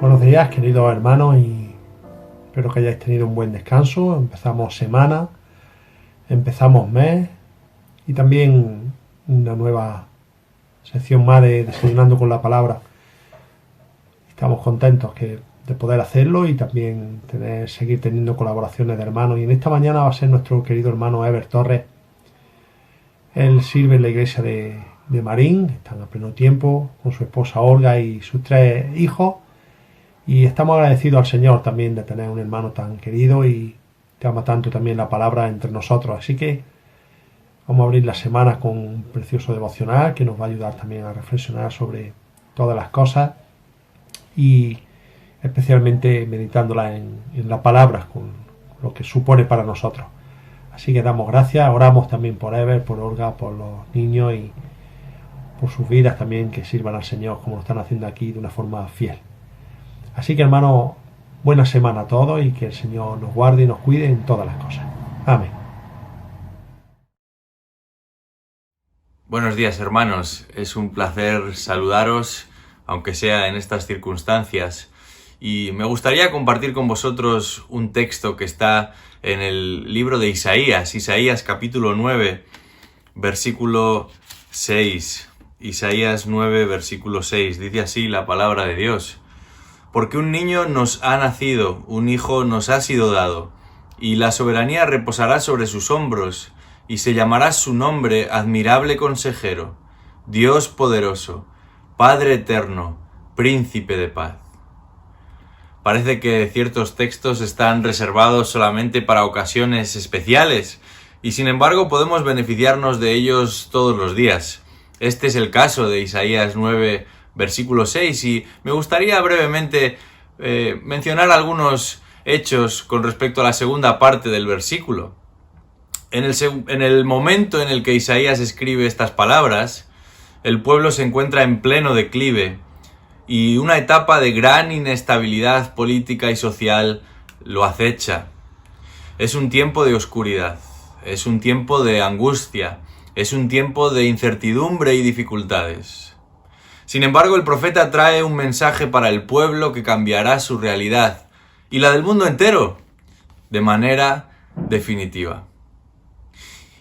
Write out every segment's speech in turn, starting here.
Buenos días, queridos hermanos, y espero que hayáis tenido un buen descanso. Empezamos semana, empezamos mes y también una nueva sección más de Desayunando con la Palabra. Estamos contentos de poder hacerlo y también seguir teniendo colaboraciones de hermanos. Y en esta mañana va a ser nuestro querido hermano Ever Torres. Él sirve en la iglesia de Marín, están a pleno tiempo con su esposa Olga y sus 3 hijos. Y estamos agradecidos al Señor también de tener un hermano tan querido y que ama tanto también la palabra entre nosotros. Así que vamos a abrir la semana con un precioso devocional que nos va a ayudar también a reflexionar sobre todas las cosas y especialmente meditándola en la palabra, con lo que supone para nosotros. Así que damos gracias, oramos también por Ever, por Olga, por los niños y por sus vidas también, que sirvan al Señor como lo están haciendo aquí de una forma fiel. Así que, hermano, buena semana a todos y que el Señor nos guarde y nos cuide en todas las cosas. Amén. Buenos días, hermanos. Es un placer saludaros, aunque sea en estas circunstancias. Y me gustaría compartir con vosotros un texto que está en el libro de Isaías capítulo 9, versículo 6. Isaías 9, versículo 6. Dice así la palabra de Dios. Porque un niño nos ha nacido, un hijo nos ha sido dado, y la soberanía reposará sobre sus hombros, y se llamará su nombre Admirable Consejero, Dios Poderoso, Padre Eterno, Príncipe de Paz. Parece que ciertos textos están reservados solamente para ocasiones especiales, y sin embargo podemos beneficiarnos de ellos todos los días. Este es el caso de Isaías 9, versículo 6, y me gustaría brevemente mencionar algunos hechos con respecto a la segunda parte del versículo. En el momento en el que Isaías escribe estas palabras, el pueblo se encuentra en pleno declive y una etapa de gran inestabilidad política y social lo acecha. Es un tiempo de oscuridad, es un tiempo de angustia, es un tiempo de incertidumbre y dificultades. Sin embargo, el profeta trae un mensaje para el pueblo que cambiará su realidad y la del mundo entero de manera definitiva.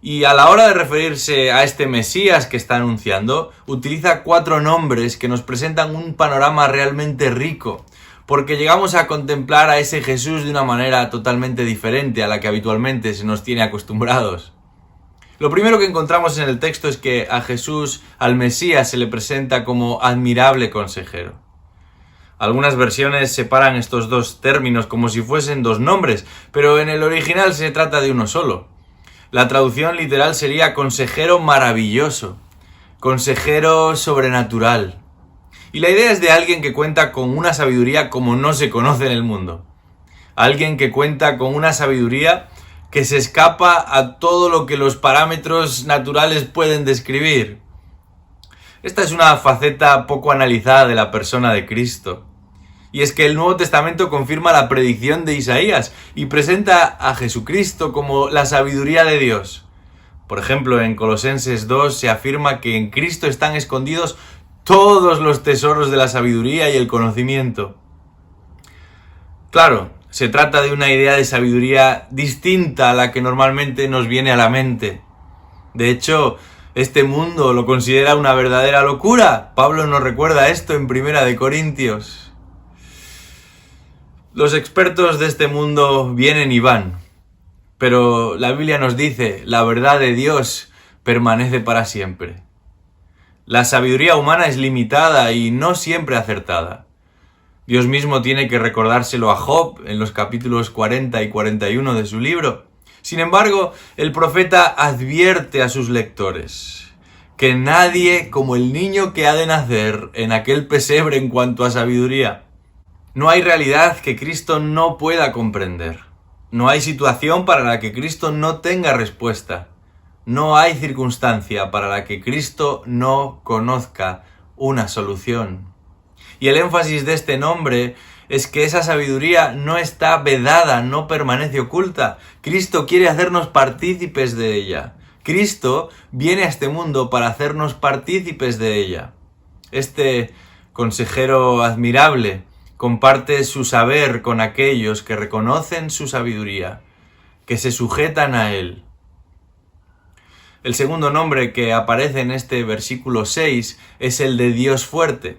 Y a la hora de referirse a este Mesías que está anunciando, utiliza 4 nombres que nos presentan un panorama realmente rico, porque llegamos a contemplar a ese Jesús de una manera totalmente diferente a la que habitualmente se nos tiene acostumbrados. Lo primero que encontramos en el texto es que a Jesús, al Mesías, se le presenta como admirable consejero. Algunas versiones separan estos 2 términos como si fuesen 2 nombres, pero en el original se trata de uno solo. La traducción literal sería consejero maravilloso, consejero sobrenatural. Y la idea es de alguien que cuenta con una sabiduría como no se conoce en el mundo. Alguien que cuenta con una sabiduría que se escapa a todo lo que los parámetros naturales pueden describir. Esta es una faceta poco analizada de la persona de Cristo. Y es que el Nuevo Testamento confirma la predicción de Isaías y presenta a Jesucristo como la sabiduría de Dios. Por ejemplo, en Colosenses 2 se afirma que en Cristo están escondidos todos los tesoros de la sabiduría y el conocimiento. Claro, se trata de una idea de sabiduría distinta a la que normalmente nos viene a la mente. De hecho, este mundo lo considera una verdadera locura. Pablo nos recuerda esto en 1 Corintios. Los expertos de este mundo vienen y van, pero la Biblia nos dice, la verdad de Dios permanece para siempre. La sabiduría humana es limitada y no siempre acertada. Dios mismo tiene que recordárselo a Job en los capítulos 40 y 41 de su libro. Sin embargo, el profeta advierte a sus lectores que nadie como el niño que ha de nacer en aquel pesebre en cuanto a sabiduría. No hay realidad que Cristo no pueda comprender. No hay situación para la que Cristo no tenga respuesta. No hay circunstancia para la que Cristo no conozca una solución. Y el énfasis de este nombre es que esa sabiduría no está vedada, no permanece oculta. Cristo quiere hacernos partícipes de ella. Cristo viene a este mundo para hacernos partícipes de ella. Este consejero admirable, comparte su saber con aquellos que reconocen su sabiduría, que se sujetan a Él. El segundo nombre que aparece en este versículo 6 es el de Dios fuerte.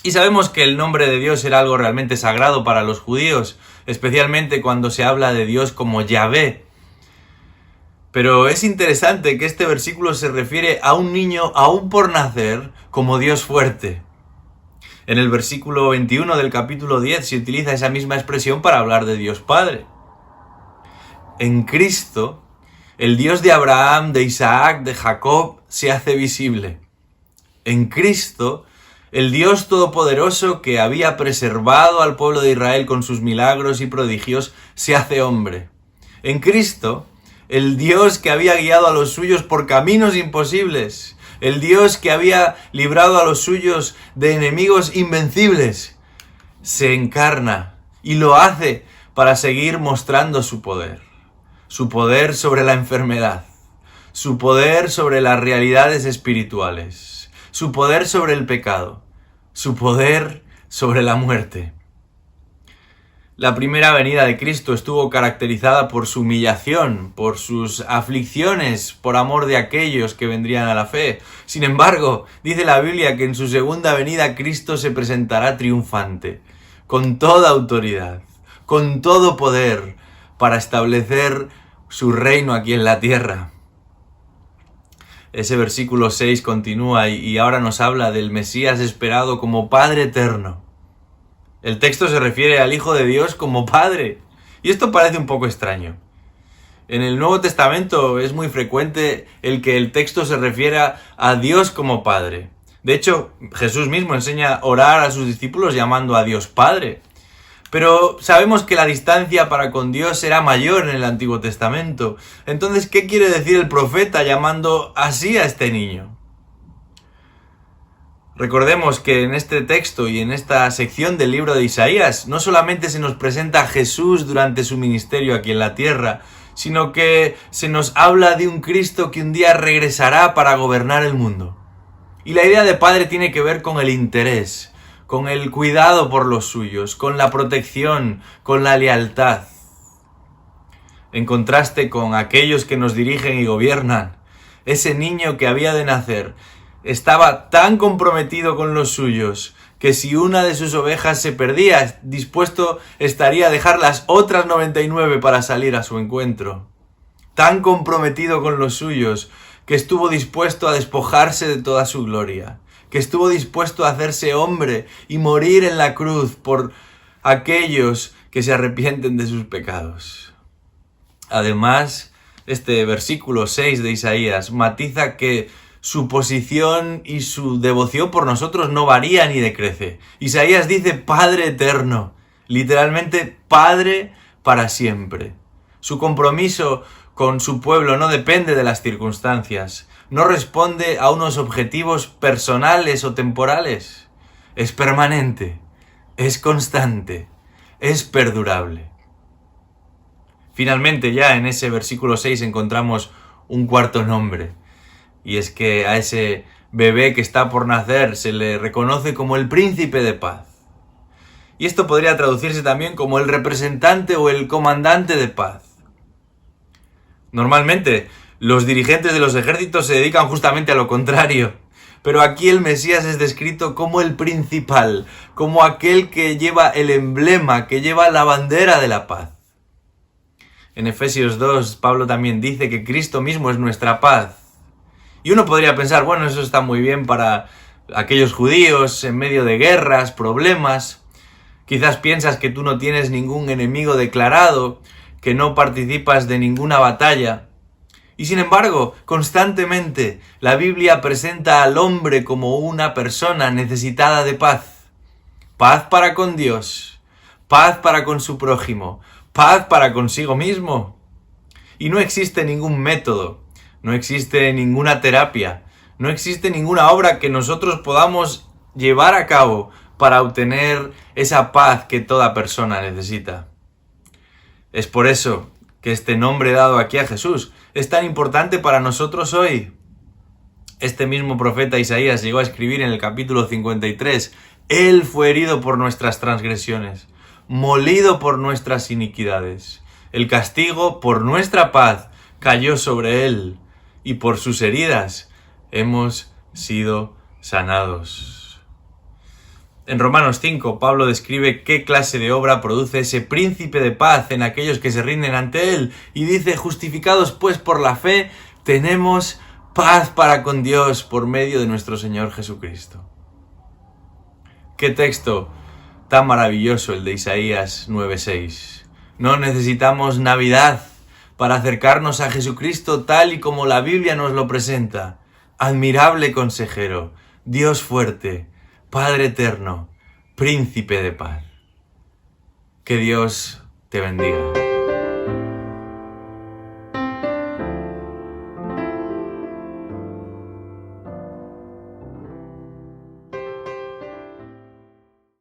Y sabemos que el nombre de Dios era algo realmente sagrado para los judíos, especialmente cuando se habla de Dios como Yahvé. Pero es interesante que este versículo se refiere a un niño aún por nacer como Dios fuerte. En el versículo 21 del capítulo 10 se utiliza esa misma expresión para hablar de Dios Padre. En Cristo, el Dios de Abraham, de Isaac, de Jacob se hace visible. En Cristo, el Dios Todopoderoso que había preservado al pueblo de Israel con sus milagros y prodigios se hace hombre. En Cristo, el Dios que había guiado a los suyos por caminos imposibles, el Dios que había librado a los suyos de enemigos invencibles, se encarna y lo hace para seguir mostrando su poder sobre la enfermedad, su poder sobre las realidades espirituales, su poder sobre el pecado, su poder sobre la muerte. La primera venida de Cristo estuvo caracterizada por su humillación, por sus aflicciones, por amor de aquellos que vendrían a la fe. Sin embargo, dice la Biblia que en su segunda venida Cristo se presentará triunfante, con toda autoridad, con todo poder, para establecer su reino aquí en la tierra. Ese versículo 6 continúa y ahora nos habla del Mesías esperado como Padre eterno. El texto se refiere al Hijo de Dios como Padre. Y esto parece un poco extraño. En el Nuevo Testamento es muy frecuente el que el texto se refiera a Dios como Padre. De hecho, Jesús mismo enseña a orar a sus discípulos llamando a Dios Padre. Pero sabemos que la distancia para con Dios era mayor en el Antiguo Testamento. Entonces, ¿qué quiere decir el profeta llamando así a este niño? Recordemos que en este texto y en esta sección del libro de Isaías no solamente se nos presenta a Jesús durante su ministerio aquí en la tierra, sino que se nos habla de un Cristo que un día regresará para gobernar el mundo. Y la idea de Padre tiene que ver con el interés, con el cuidado por los suyos, con la protección, con la lealtad. En contraste con aquellos que nos dirigen y gobiernan, ese niño que había de nacer estaba tan comprometido con los suyos que si una de sus ovejas se perdía, dispuesto estaría a dejar las otras 99 para salir a su encuentro. Tan comprometido con los suyos que estuvo dispuesto a despojarse de toda su gloria, que estuvo dispuesto a hacerse hombre y morir en la cruz por aquellos que se arrepienten de sus pecados. Además, este versículo 6 de Isaías matiza que su posición y su devoción por nosotros no varía ni decrece. Isaías dice Padre eterno, literalmente Padre para siempre. Su compromiso con su pueblo no depende de las circunstancias, no responde a unos objetivos personales o temporales. Es permanente, es constante, es perdurable. Finalmente, ya en ese versículo 6 encontramos un cuarto nombre. Y es que a ese bebé que está por nacer se le reconoce como el príncipe de paz. Y esto podría traducirse también como el representante o el comandante de paz. Normalmente, los dirigentes de los ejércitos se dedican justamente a lo contrario. Pero aquí el Mesías es descrito como el principal, como aquel que lleva el emblema, que lleva la bandera de la paz. En Efesios 2, Pablo también dice que Cristo mismo es nuestra paz. Y uno podría pensar, bueno, eso está muy bien para aquellos judíos en medio de guerras, problemas. Quizás piensas que tú no tienes ningún enemigo declarado, que no participas de ninguna batalla. Y sin embargo, constantemente la Biblia presenta al hombre como una persona necesitada de paz. Paz para con Dios, paz para con su prójimo, paz para consigo mismo. Y no existe ningún método. No existe ninguna terapia, no existe ninguna obra que nosotros podamos llevar a cabo para obtener esa paz que toda persona necesita. Es por eso que este nombre dado aquí a Jesús es tan importante para nosotros hoy. Este mismo profeta Isaías llegó a escribir en el capítulo 53: Él fue herido por nuestras transgresiones, molido por nuestras iniquidades. El castigo por nuestra paz cayó sobre Él, y por sus heridas hemos sido sanados. En Romanos 5, Pablo describe qué clase de obra produce ese príncipe de paz en aquellos que se rinden ante Él, y dice: justificados pues por la fe, tenemos paz para con Dios por medio de nuestro Señor Jesucristo. Qué texto tan maravilloso el de Isaías 9:6. No necesitamos Navidad para acercarnos a Jesucristo tal y como la Biblia nos lo presenta. Admirable consejero, Dios fuerte, Padre eterno, príncipe de paz. Que Dios te bendiga.